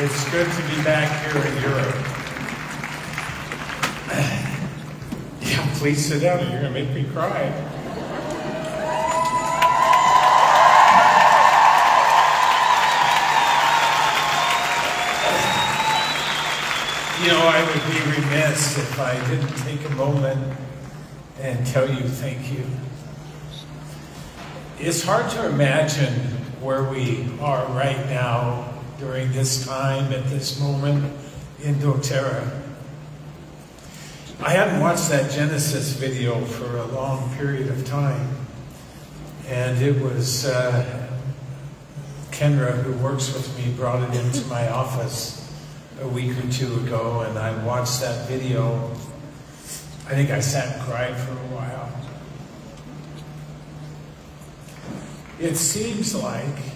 It's good to be back here in Europe. Yeah, please sit down. You're going to make me cry. You know, I would be remiss if I didn't take a moment and tell you thank you. It's hard to imagine where we are right now during this time, at this moment in dōTERRA. I hadn't watched that Genesis video for a long period of time, and it was Kendra, who works with me, brought it into my office a week or two ago, and I watched that video. I think I sat and cried for a while. It seems like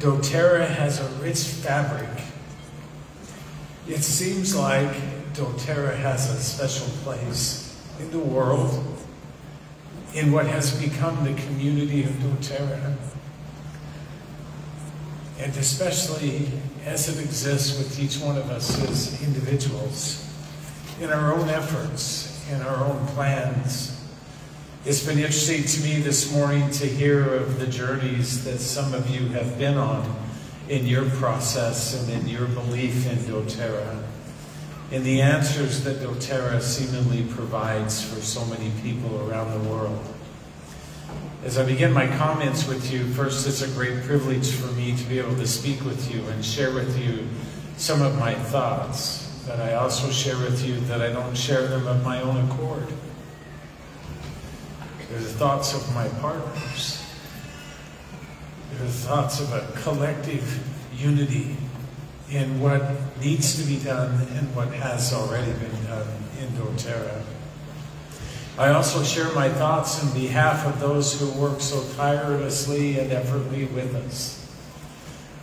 dōTERRA has a rich fabric. It seems like dōTERRA has a special place in the world, in what has become the community of dōTERRA, and especially as it exists with each one of us as individuals, in our own efforts, in our own plans. It's been interesting to me this morning to hear of the journeys that some of you have been on in your process and in your belief in dōTERRA, and the answers that dōTERRA seemingly provides for so many people around the world. As I begin my comments with you, first, it's a great privilege for me to be able to speak with you and share with you some of my thoughts, but I also share with you that I don't share them of my own accord. They're the thoughts of my partners. They're the thoughts of a collective unity in what needs to be done and what has already been done in dōTERRA. I also share my thoughts on behalf of those who work so tirelessly and effortlessly with us.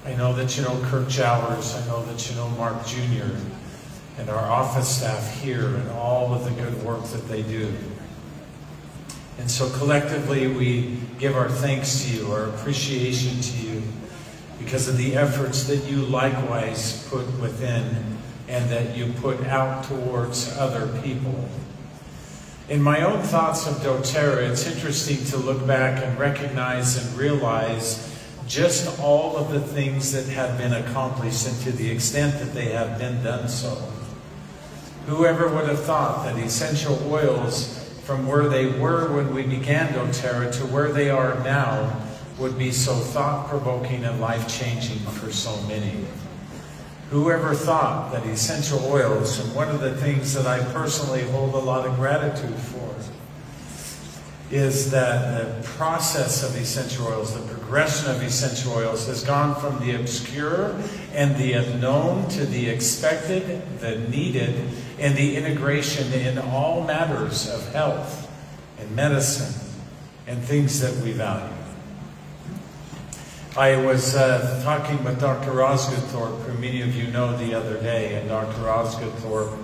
I know that you know Kirk Jowers. I know that you know Mark Jr. and our office staff here and all of the good work that they do. And so collectively we give our thanks to you, our appreciation to you, because of the efforts that you likewise put within and that you put out towards other people. In my own thoughts of dōTERRA, it's interesting to look back and recognize and realize just all of the things that have been accomplished and to the extent that they have been done so. Whoever would have thought that essential oils, from where they were when we began dōTERRA to where they are now, would be so thought-provoking and life-changing for so many. Whoever thought that essential oils, and one of the things that I personally hold a lot of gratitude for, is that the process of essential oils, the progression of essential oils, has gone from the obscure and the unknown to the expected, the needed, and the integration in all matters of health and medicine and things that we value. I was talking with Dr. Osgoodthorpe, who many of you know, the other day, and Dr. Osgoodthorpe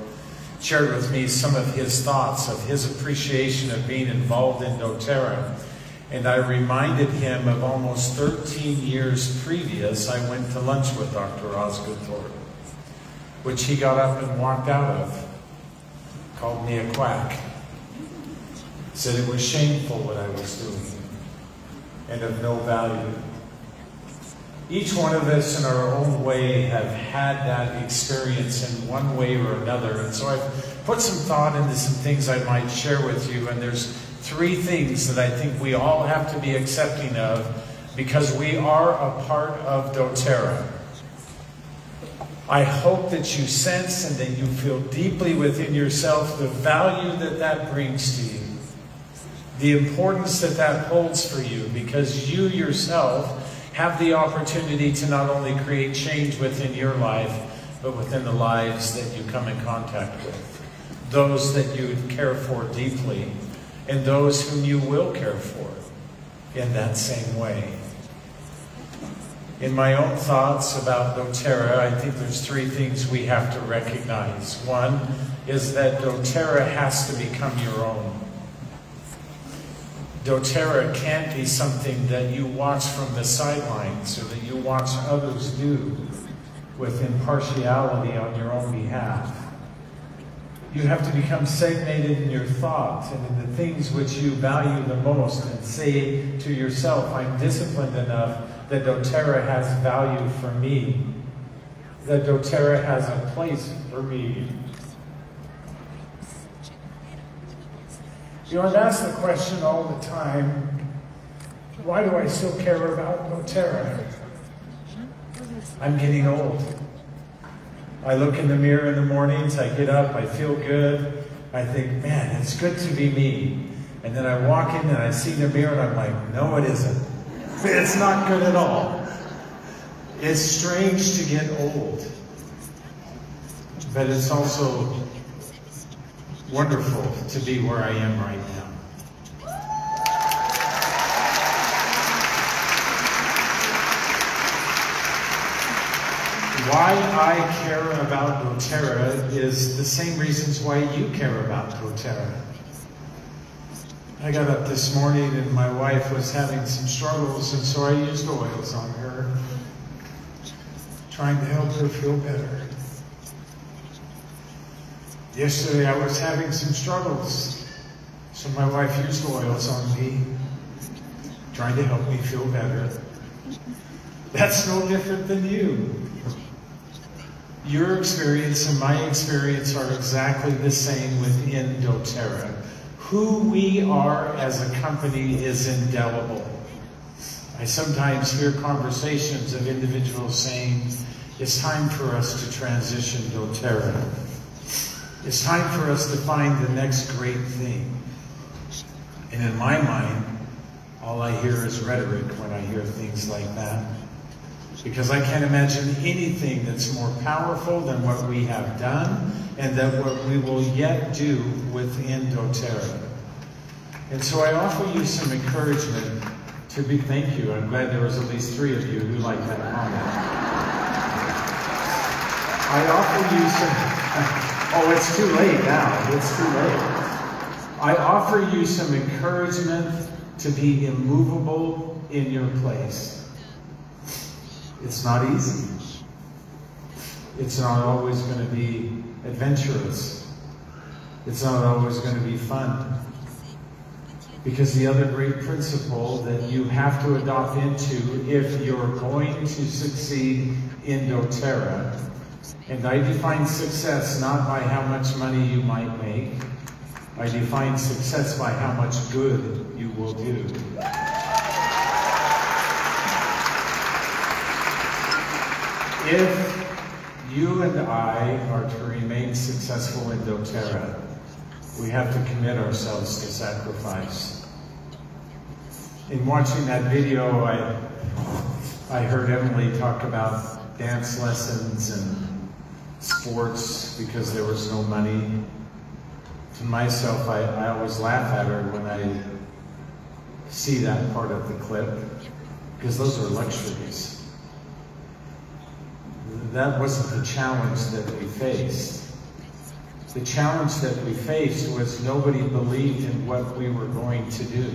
shared with me some of his thoughts of his appreciation of being involved in dōTERRA. And I reminded him of almost 13 years previous, I went to lunch with Dr. Osgoodthorpe, which he got up and walked out of. Called me a quack. Said it was shameful what I was doing and of no value. Each one of us in our own way have had that experience in one way or another. And so I've put some thought into some things I might share with you. And there's three things that I think we all have to be accepting of, because we are a part of dōTERRA. I hope that you sense and that you feel deeply within yourself the value that that brings to you, the importance that that holds for you, because you yourself have the opportunity to not only create change within your life, but within the lives that you come in contact with, those that you care for deeply, and those whom you will care for in that same way. In my own thoughts about dōTERRA, I think there's three things we have to recognize. One is that dōTERRA has to become your own. dōTERRA can't be something that you watch from the sidelines or that you watch others do. with impartiality on your own behalf. You have to become stagnated in your thoughts and in the things which you value the most, and say to yourself, I'm disciplined enough that dōTERRA has value for me, that dōTERRA has a place for me. You know, I've asked the question all the time, why do I still care about dōTERRA? I'm getting old. I look in the mirror in the mornings, I get up, I feel good. I think, man, it's good to be me. And then I walk in and I see the mirror and I'm like, no, it isn't. It's not good at all. It's strange to get old. But it's also wonderful to be where I am right now. Why I care about dōTERRA is the same reasons why you care about dōTERRA. I got up this morning and my wife was having some struggles, and so I used oils on her, trying to help her feel better. Yesterday I was having some struggles, so my wife used oils on me, trying to help me feel better. That's no different than you. Your experience and my experience are exactly the same within dōTERRA. Who we are as a company is indelible. I sometimes hear conversations of individuals saying, it's time for us to transition dōTERRA. It's time for us to find the next great thing. And in my mind, all I hear is rhetoric when I hear things like that. Because I can't imagine anything that's more powerful than what we have done and that what we will yet do within dōTERRA. And so I offer you some encouragement to be, thank you, I'm glad there was at least 3 of you who like that comment. I offer you some, oh, it's too late now, it's too late. I offer you some encouragement to be immovable in your place. It's not easy. It's not always going to be adventurous. It's not always going to be fun. Because the other great principle that you have to adopt into if you're going to succeed in dōTERRA, and I define success not by how much money you might make, I define success by how much good you will do. If you and I are to remain successful in dōTERRA, we have to commit ourselves to sacrifice. In watching that video, I heard Emily talk about dance lessons and sports because there was no money. To myself, I always laugh at her when I see that part of the clip, because those are luxuries. That wasn't the challenge that we faced. The challenge that we faced was nobody believed in what we were going to do.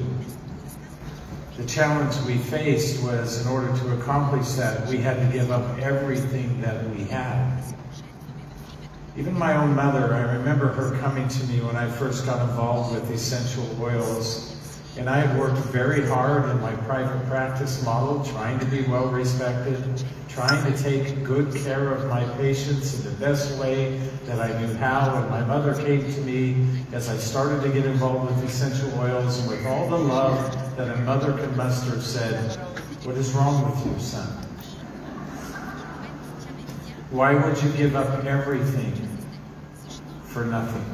The challenge we faced was, in order to accomplish that, we had to give up everything that we had. Even my own mother, I remember her coming to me when I first got involved with essential oils. And I had worked very hard in my private practice model, trying to be well respected, trying to take good care of my patients in the best way that I knew how. And my mother came to me as I started to get involved with essential oils, and with all the love that a mother can muster, said, "What is wrong with you, son? Why would you give up everything for nothing?"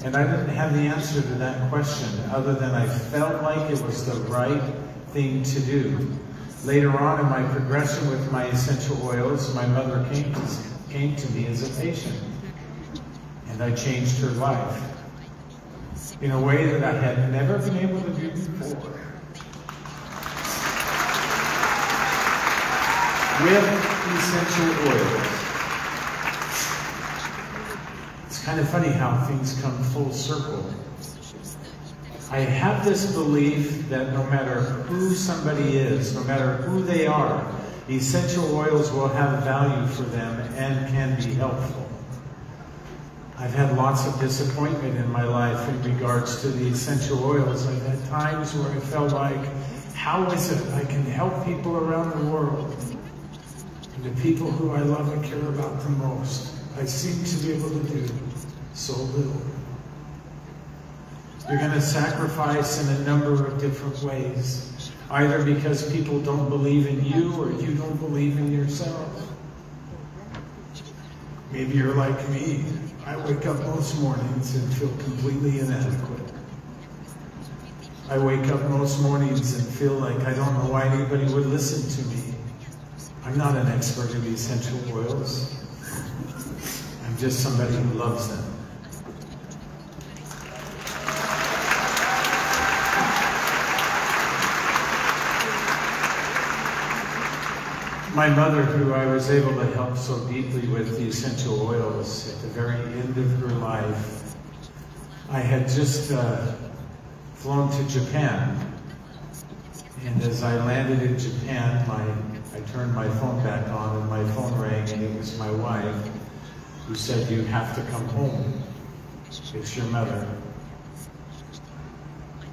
And I didn't have the answer to that question, other than I felt like it was the right thing to do. Later on in my progression with my essential oils, my mother came to me as a patient. And I changed her life in a way that I had never been able to do before. With essential oils. It's kind of funny how things come full circle. I have this belief that no matter who somebody is, no matter who they are, Essential oils will have value for them and can be helpful. I've had lots of disappointment in my life in regards to the essential oils. I've had times where I felt like, how is it I can help people around the world? And the people who I love and care about the most, I seem to be able to do so little. You're going to sacrifice in a number of different ways, either because people don't believe in you or you don't believe in yourself. Maybe you're like me. I wake up most mornings and feel completely inadequate. I wake up most mornings and feel like I don't know why anybody would listen to me. I'm not an expert in essential oils. I'm just somebody who loves them. My mother, who I was able to help so deeply with the essential oils at the very end of her life, I had just flown to Japan. And as I landed in Japan, I turned my phone back on and my phone rang, and it was my wife who said, "You have to come home. It's your mother."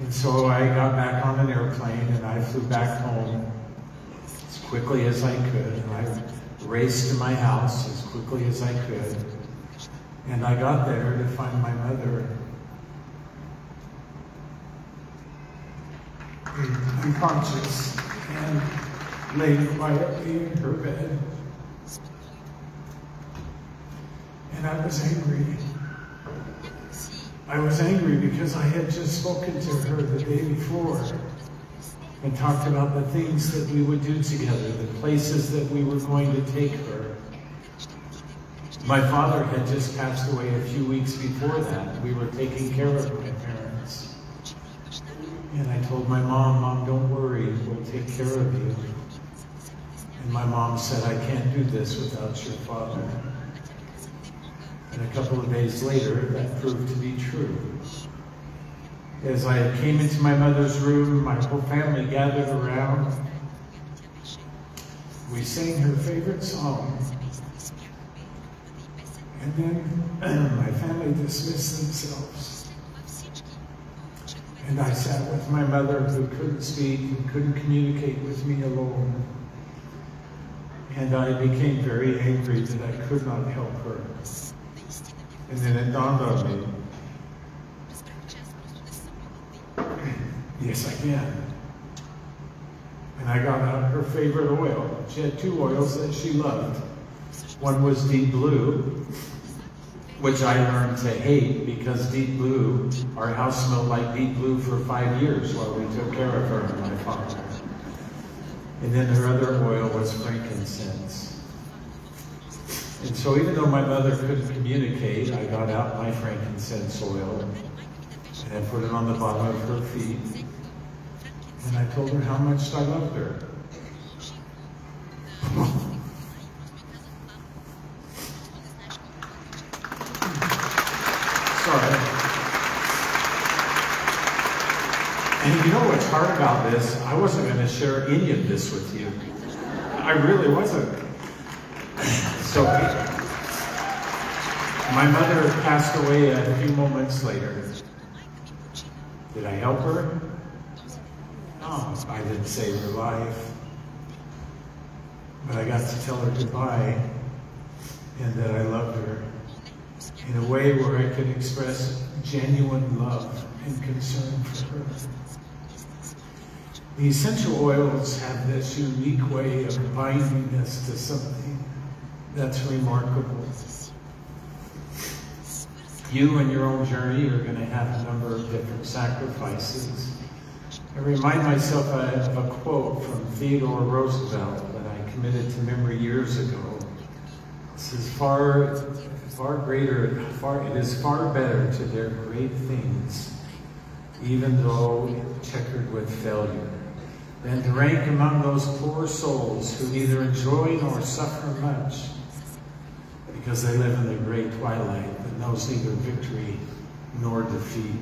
And so I got back on an airplane and I flew back home as quickly as I could. And I raced to my house as quickly as I could. And I got there to find my mother unconscious and laying quietly in her bed. And I was angry. I was angry because I had just spoken to her the day before and talked about the things that we would do together, the places that we were going to take her. My father had just passed away a few weeks before that. We were taking care of my parents. And I told my mom, "Mom, don't worry, we'll take care of you." And my mom said, "I can't do this without your father." And a couple of days later, that proved to be true. As I came into my mother's room, my whole family gathered around. We sang her favorite song. And then my family dismissed themselves. And I sat with my mother, who couldn't speak and couldn't communicate with me, alone. And I became very angry that I could not help her. And then it dawned on me, yes, I can. And I got out her favorite oil. She had two oils that she loved. One was deep blue, which I learned to hate because deep blue, our house smelled like deep blue for 5 years while we took care of her and my father. And then her other oil was frankincense. And so even though my mother couldn't communicate, I got out my frankincense oil and I put it on the bottom of her feet. And I told her how much I loved her. Sorry. And you know what's hard about this? I wasn't going to share any of this with you. I really wasn't. So my mother passed away a few moments later. Did I help her? No, I didn't save her life. But I got to tell her goodbye and that I loved her in a way where I could express genuine love and concern for her. The essential oils have this unique way of binding us to something that's remarkable. You in your own journey are going to have a number of different sacrifices. I remind myself of a quote from Theodore Roosevelt that I committed to memory years ago. It says, it is far better to dare great things, even though checkered with failure, than to rank among those poor souls who neither enjoy nor suffer much, because they live in the great twilight that knows neither victory nor defeat.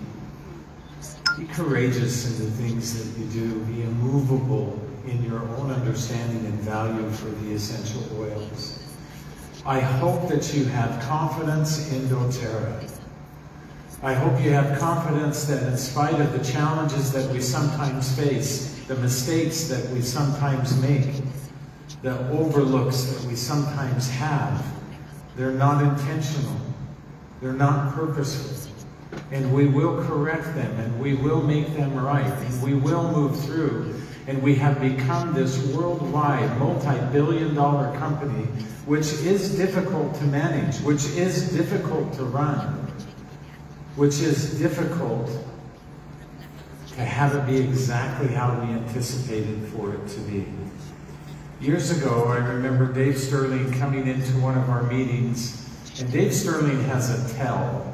Be courageous in the things that you do. Be immovable in your own understanding and value for the essential oils. I hope that you have confidence in dōTERRA. I hope you have confidence that in spite of the challenges that we sometimes face, the mistakes that we sometimes make, the overlooks that we sometimes have, they're not intentional. They're not purposeful. And we will correct them, and we will make them right, and we will move through. And we have become this worldwide, multi-billion-dollar company, which is difficult to manage, which is difficult to run, which is difficult to have it be exactly how we anticipated for it to be. Years ago, I remember Dave Sterling coming into one of our meetings, and Dave Sterling has a tell.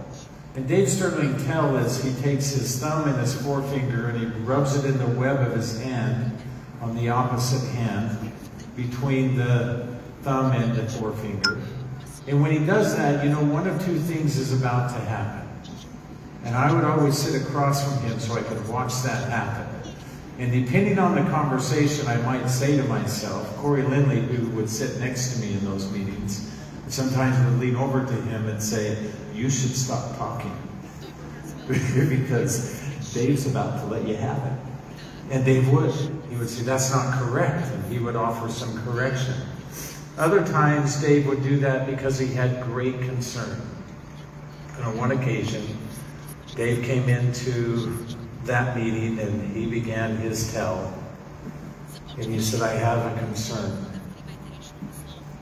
And Dave Sterling tell is he takes his thumb and his forefinger and he rubs it in the web of his hand on the opposite hand between the thumb and the forefinger. And when he does that, you know, one of two things is about to happen. And I would always sit across from him so I could watch that happen. And depending on the conversation, I might say to myself, Corey Lindley, who would sit next to me in those meetings, sometimes would lean over to him and say, you should stop talking. Because Dave's about to let you have it. And Dave would. He would say, that's not correct. And he would offer some correction. Other times, Dave would do that because he had great concern. And on one occasion, Dave came into that meeting and he began his tell. And he said, I have a concern.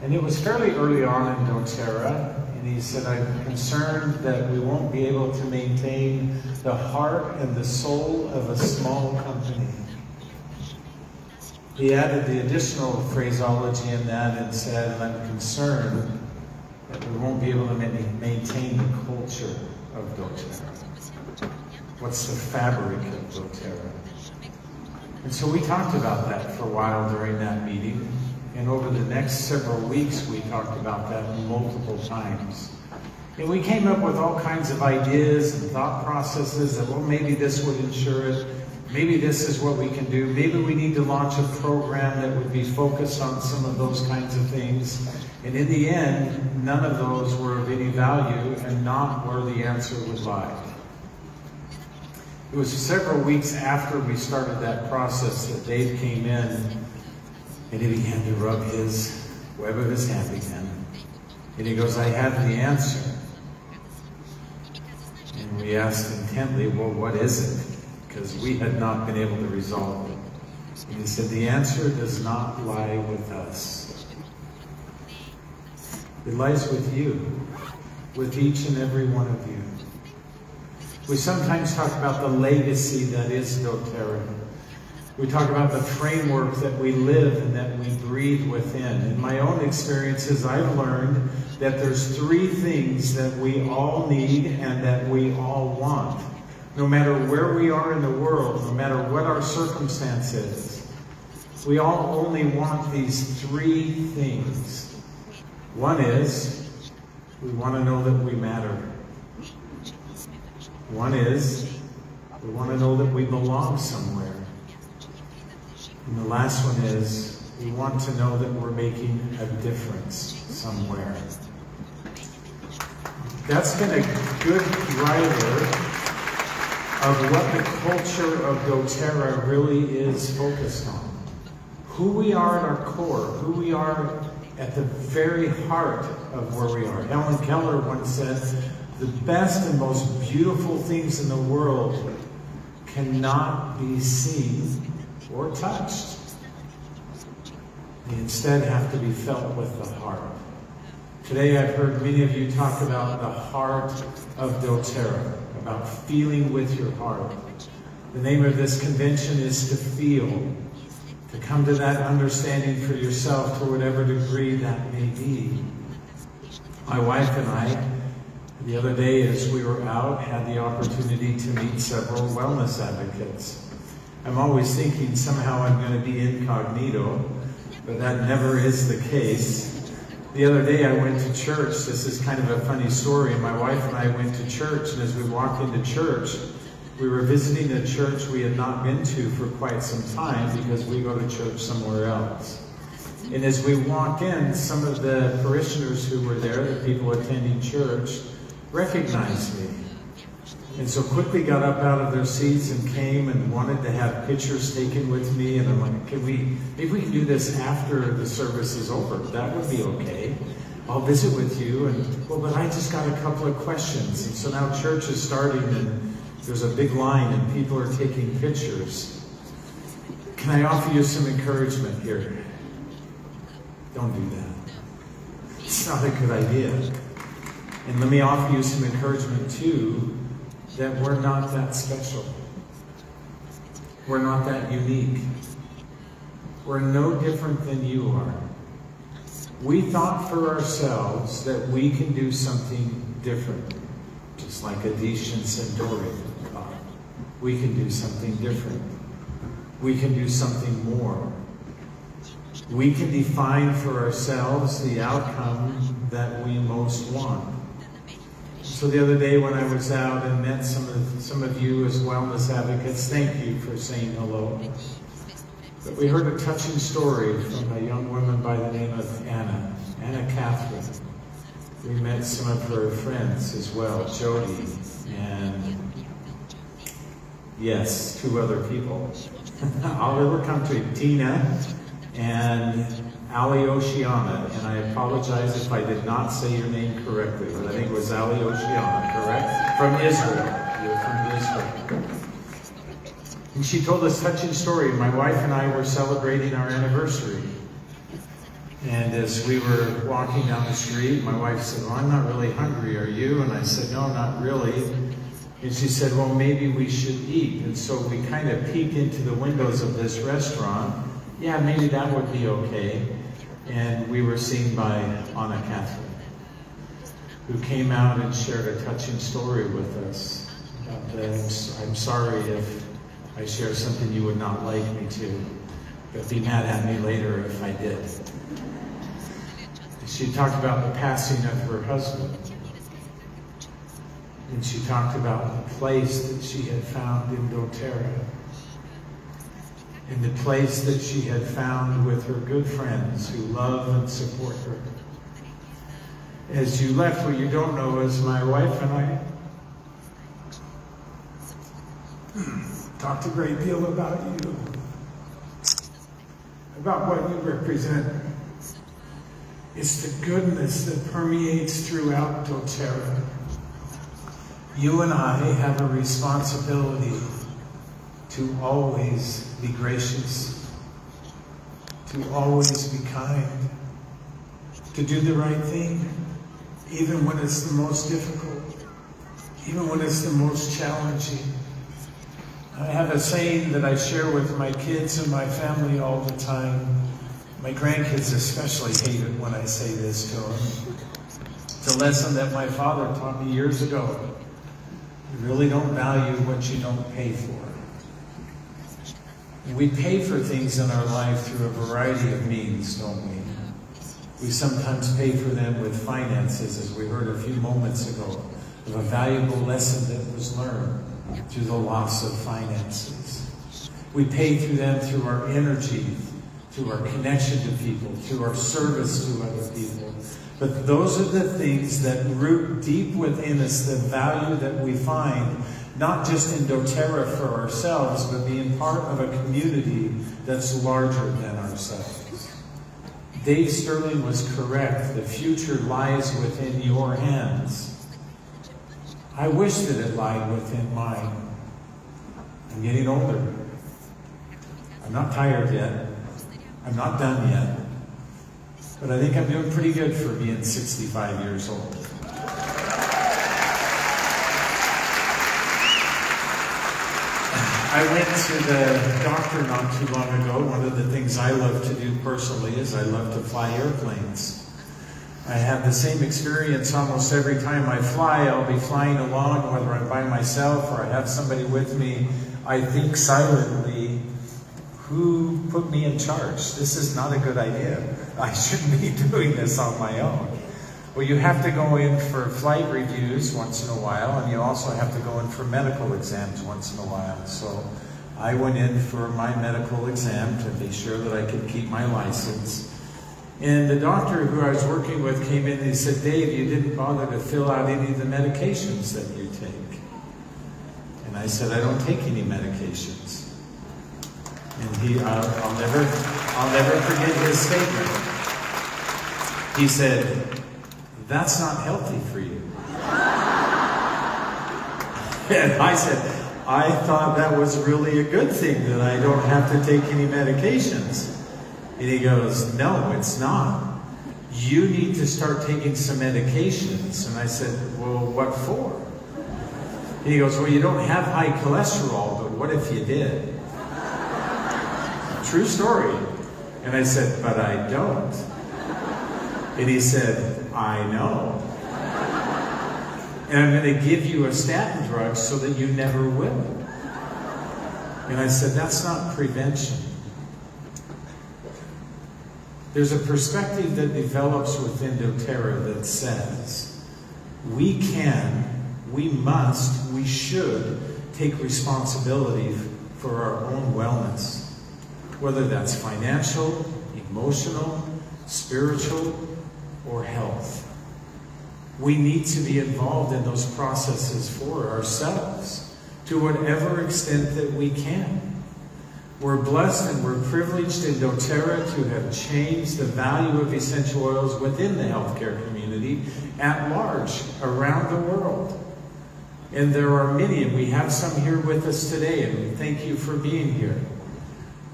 And it was fairly early on in dōTERRA. And he said, I'm concerned that we won't be able to maintain the heart and the soul of a small company. He added the additional phraseology in that and said, I'm concerned that we won't be able to maintain the culture of dōTERRA. What's the fabric of dōTERRA? And so we talked about that for a while during that meeting. And over the next several weeks, we talked about that multiple times. And we came up with all kinds of ideas and thought processes that, well, maybe this would ensure it. Maybe this is what we can do. Maybe we need to launch a program that would be focused on some of those kinds of things. And in the end, none of those were of any value and not where the answer would lie. It was several weeks after we started that process that Dave came in and he began to rub his web of his hand again. And he goes, I have the answer. And we asked intently, well, what is it? Because we had not been able to resolve it. And he said, the answer does not lie with us. It lies with you, with each and every one of you. We sometimes talk about the legacy that is dōTERRA. We talk about the framework that we live and that we breathe within. In my own experiences, I've learned that there's three things that we all need and that we all want. No matter where we are in the world, no matter what our circumstance is, we all only want these three things. One is, we want to know that we matter. One is, we want to know that we belong somewhere. And the last one is, we want to know that we're making a difference somewhere. That's been a good driver of what the culture of dōTERRA really is focused on. Who we are at our core, who we are at the very heart of where we are. Helen Keller once said, the best and most beautiful things in the world cannot be seen or touched. They instead have to be felt with the heart. Today I've heard many of you talk about the heart of dōTERRA, about feeling with your heart. The name of this convention is to feel, to come to that understanding for yourself to whatever degree that may be. My wife and I, the other day as we were out, had the opportunity to meet several wellness advocates. I'm always thinking somehow I'm going to be incognito, but that never is the case. The other day I went to church. This is kind of a funny story. My wife and I went to church, and as we walked into church, We were visiting a church we had not been to for quite some time because we go to church somewhere else. And as we walked in, some of the parishioners who were there, the people attending church, recognized me. And so quickly got up out of their seats and came and wanted to have pictures taken with me. And I'm like, maybe we can do this after the service is over. That would be okay. I'll visit with you. And well, but I just got a couple of questions. And so now church is starting and there's a big line and people are taking pictures. Can I offer you some encouragement here? Don't do that. It's not a good idea. And let me offer you some encouragement too, that we're not that special. We're not that unique. We're no different than you are. We thought for ourselves that we can do something different, just like Adish and Sandori thought. We can do something different. We can do something more. We can define for ourselves the outcome that we most want. So the other day when I was out and met some of you as wellness advocates, thank you for saying hello. But we heard a touching story from a young woman by the name of Anna Catherine. We met some of her friends as well, Jody and, yes, 2 other people. I'll ever come to it, Tina and Ali Oceana, and I apologize if I did not say your name correctly, but I think it was Ali Oceana, correct? From Israel. You're from Israel. And she told us a touching story. My wife and I were celebrating our anniversary. And as we were walking down the street, my wife said, well, I'm not really hungry, are you? And I said, no, not really. And she said, well, maybe we should eat. And so we kind of peeked into the windows of this restaurant. Yeah, maybe that would be okay. And we were seen by Anna Catherine, who came out and shared a touching story with us. I'm sorry if I share something you would not like me to, but be mad at me later if I did. She talked about the passing of her husband. And she talked about the place that she had found in dōTERRA. In the place that she had found with her good friends who love and support her. As you left, what you don't know is my wife and I talked a great deal about you, about what you represent. It's the goodness that permeates throughout dōTERRA. You and I have a responsibility to always be gracious, to always be kind, to do the right thing, even when it's the most difficult, even when it's the most challenging. I have a saying that I share with my kids and my family all the time. My grandkids especially hate it when I say this to them. It's a lesson that my father taught me years ago. You really don't value what you don't pay for. We pay for things in our life through a variety of means, don't we? We sometimes pay for them with finances, as we heard a few moments ago, of a valuable lesson that was learned through the loss of finances. We pay through them through our energy, through our connection to people, through our service to other people. But those are the things that root deep within us, the value that we find, not just in dōTERRA for ourselves, but being part of a community that's larger than ourselves. Dave Sterling was correct. The future lies within your hands. I wish that it lied within mine. I'm getting older. I'm not tired yet. I'm not done yet. But I think I'm doing pretty good for being 65 years old. I went to the doctor not too long ago. One of the things I love to do personally is I love to fly airplanes. I have the same experience almost every time I fly. I'll be flying along, whether I'm by myself or I have somebody with me. I think silently, who put me in charge? This is not a good idea. I shouldn't be doing this on my own. Well, you have to go in for flight reviews once in a while, and you also have to go in for medical exams once in a while. So I went in for my medical exam to be sure that I could keep my license. And the doctor who I was working with came in and he said, "Dave, you didn't bother to fill out any of the medications that you take." And I said, "I don't take any medications." And I'll never forget his statement. He said, "That's not healthy for you." And I said, "I thought that was really a good thing, that I don't have to take any medications." And he goes, "No, it's not. You need to start taking some medications." And I said, "Well, what for?" And he goes, "Well, you don't have high cholesterol, but what if you did?" True story. And I said, "But I don't." And he said, "I know. And I'm going to give you a statin drug so that you never will." And I said, "That's not prevention." There's a perspective that develops within dōTERRA that says, we can, we must, we should take responsibility for our own wellness. Whether that's financial, emotional, spiritual, or health. We need to be involved in those processes for ourselves to whatever extent that we can. We're blessed and we're privileged in dōTERRA to have changed the value of essential oils within the healthcare community at large around the world. And there are many, and we have some here with us today, and we thank you for being here,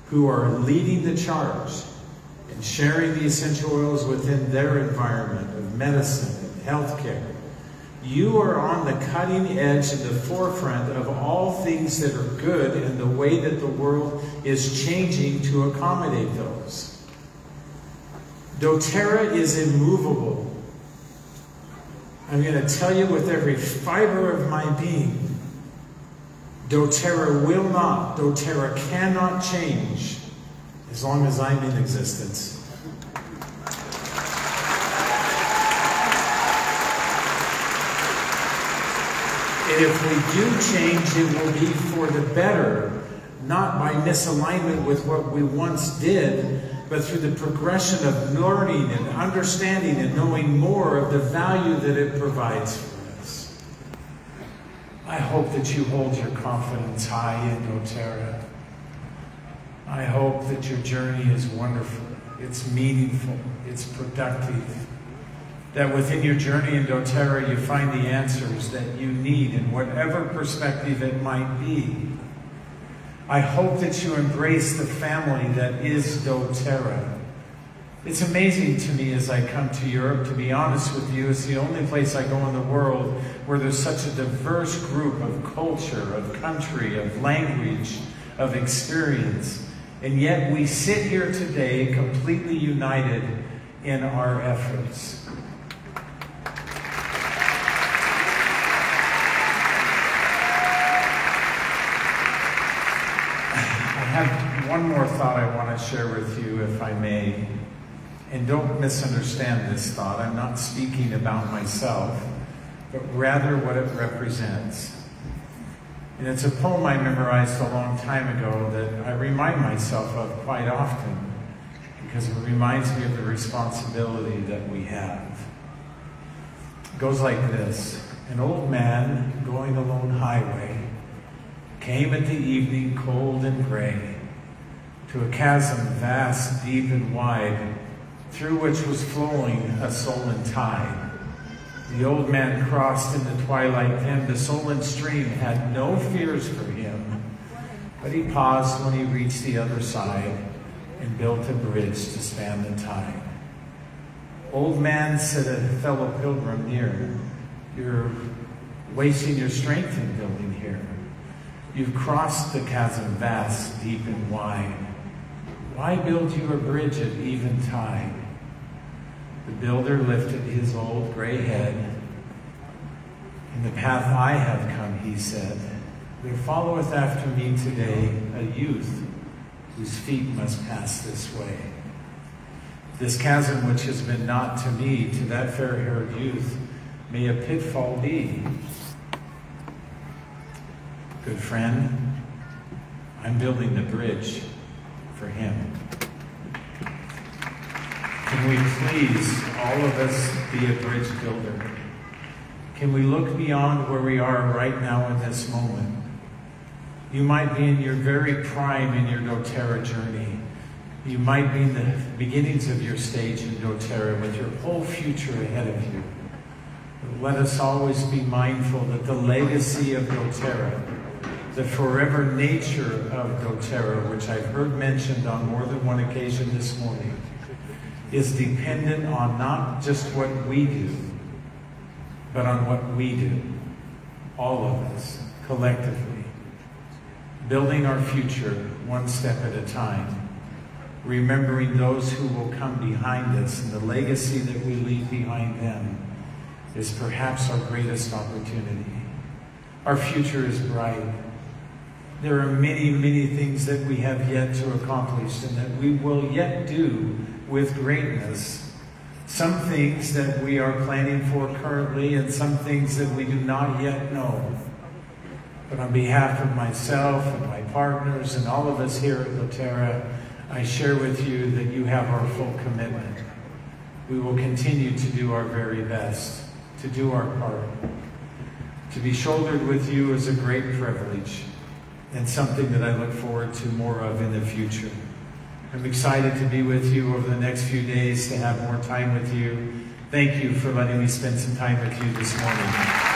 who are leading the charge and sharing the essential oils within their environment of medicine and healthcare. You are on the cutting edge and the forefront of all things that are good and the way that the world is changing to accommodate those. dōTERRA is immovable. I'm going to tell you with every fiber of my being, dōTERRA will not, dōTERRA cannot change as long as I'm in existence. And if we do change, it will be for the better, not by misalignment with what we once did, but through the progression of learning and understanding and knowing more of the value that it provides for us. I hope that you hold your confidence high in dōTERRA. I hope that your journey is wonderful, it's meaningful, it's productive. That within your journey in dōTERRA you find the answers that you need in whatever perspective it might be. I hope that you embrace the family that is dōTERRA. It's amazing to me as I come to Europe, to be honest with you, it's the only place I go in the world where there's such a diverse group of culture, of country, of language, of experience. And yet we sit here today completely united in our efforts. I have one more thought I want to share with you, if I may. And don't misunderstand this thought. I'm not speaking about myself, but rather what it represents. And it's a poem I memorized a long time ago that I remind myself of quite often, because it reminds me of the responsibility that we have. It goes like this. An old man going along highway came at the evening cold and gray to a chasm vast, deep and wide, through which was flowing a sullen tide. The old man crossed in the twilight then. The sullen stream had no fears for him, but he paused when he reached the other side and built a bridge to span the tide. Old man, said a fellow pilgrim near, you're wasting your strength in building here. You've crossed the chasm vast, deep and wide. Why build you a bridge at even tide? The builder lifted his old gray head. In the path I have come, he said, there followeth after me today a youth whose feet must pass this way. This chasm which has been not to me, to that fair-haired youth, may a pitfall be. Good friend, I'm building the bridge for him. Can we please, all of us, be a bridge builder? Can we look beyond where we are right now in this moment? You might be in your very prime in your dōTERRA journey. You might be in the beginnings of your stage in dōTERRA with your whole future ahead of you. But let us always be mindful that the legacy of dōTERRA, the forever nature of dōTERRA, which I've heard mentioned on more than one occasion this morning, is dependent on not just what we do, but on what we do, all of us, collectively, building our future one step at a time, remembering those who will come behind us, and the legacy that we leave behind them is perhaps our greatest opportunity. Our future is bright. There are many, many things that we have yet to accomplish and that we will yet do with greatness. Some things that we are planning for currently and some things that we do not yet know. But on behalf of myself and my partners and all of us here at dōTERRA, I share with you that you have our full commitment. We will continue to do our very best, to do our part. To be shouldered with you is a great privilege and something that I look forward to more of in the future. I'm excited to be with you over the next few days, to have more time with you. Thank you for letting me spend some time with you this morning.